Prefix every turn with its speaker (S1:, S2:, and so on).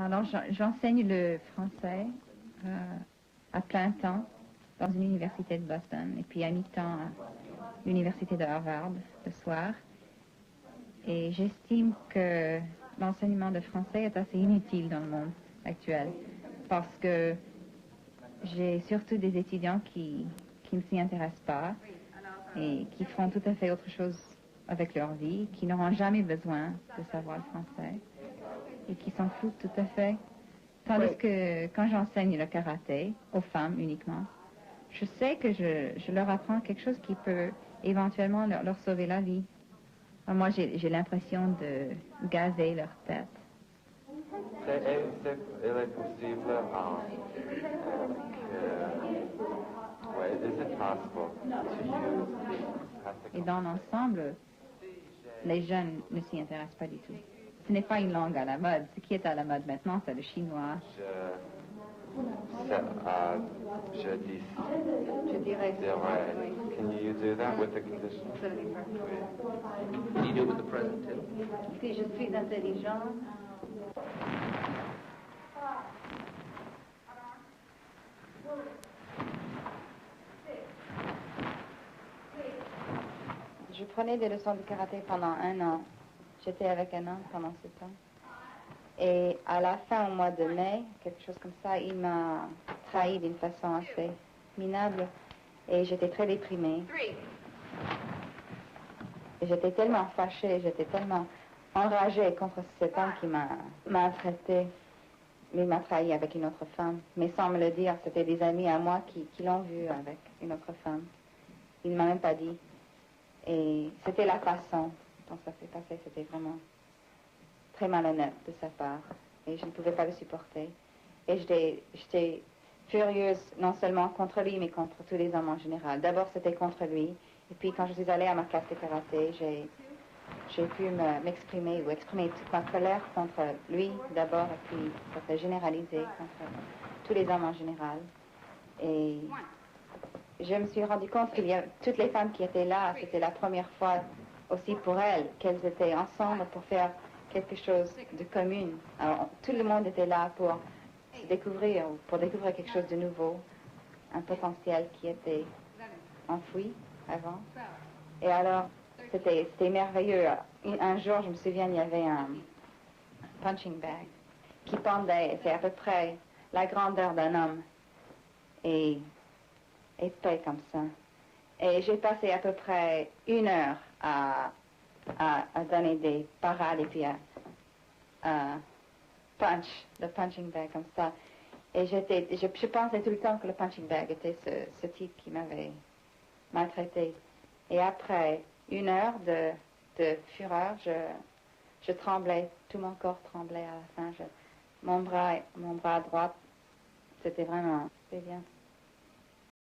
S1: Alors, j'enseigne le français à plein temps dans une université de Boston et puis à mi-temps à l'université de Harvard le soir. Et j'estime que l'enseignement de français est assez inutile dans le monde actuel parce que j'ai surtout des étudiants qui ne s'y intéressent pas et qui font tout à fait autre chose avec leur vie, qui n'auront jamais besoin de savoir le français et qui s'en foutent tout à fait. Tandis que quand j'enseigne le karaté aux femmes uniquement, je sais que je leur apprends quelque chose qui peut éventuellement leur sauver la vie. Alors moi, j'ai l'impression de gazer leur tête.
S2: Il est possible
S1: Et dans l'ensemble, les jeunes ne s'y intéressent pas du tout. Ce n'est pas une langue à la mode. Ce qui est à la mode maintenant, c'est le chinois. Je dirais.
S2: Can you do that with the condition?
S3: Can you do it with the present too?
S1: Si je suis intelligent. Je prenais des leçons de karaté pendant 1 an. J'étais avec un homme pendant ce temps. Et à la fin, au mois de mai, quelque chose comme ça, il m'a trahi d'une façon assez minable. Et j'étais très déprimée. Et j'étais tellement fâchée, j'étais tellement enragée contre cet homme qui m'a maltraitée. Il m'a trahi avec une autre femme. Mais sans me le dire, c'était des amis à moi qui l'ont vu avec une autre femme. Il ne m'a même pas dit. Et c'était la façon dont ça s'est passé. C'était vraiment très malhonnête de sa part. Et je ne pouvais pas le supporter. Et j'étais furieuse, non seulement contre lui, mais contre tous les hommes en général. D'abord, c'était contre lui. Et puis, quand je suis allée à ma classe de karaté, j'ai pu m'exprimer ou exprimer toute ma colère contre lui d'abord, et puis ça s'est généralisé contre tous les hommes en général. Et je me suis rendu compte qu'il y a toutes les femmes qui étaient là, c'était la première fois aussi pour elles qu'elles étaient ensemble pour faire quelque chose de commun. Alors, tout le monde était là pour découvrir quelque chose de nouveau, un potentiel qui était enfoui avant. Et alors, c'était merveilleux. Un jour, je me souviens, il y avait un punching bag qui pendait, c'est à peu près la grandeur d'un homme, et épais comme ça. Et j'ai passé à peu près 1 heure à donner des parades et puis à punch, le punching bag comme ça. Et je pensais tout le temps que le punching bag était ce type qui m'avait maltraité. Et après 1 heure de fureur, je tremblais, tout mon corps tremblait à la fin. Mon bras droit, c'était vraiment, c'est bien.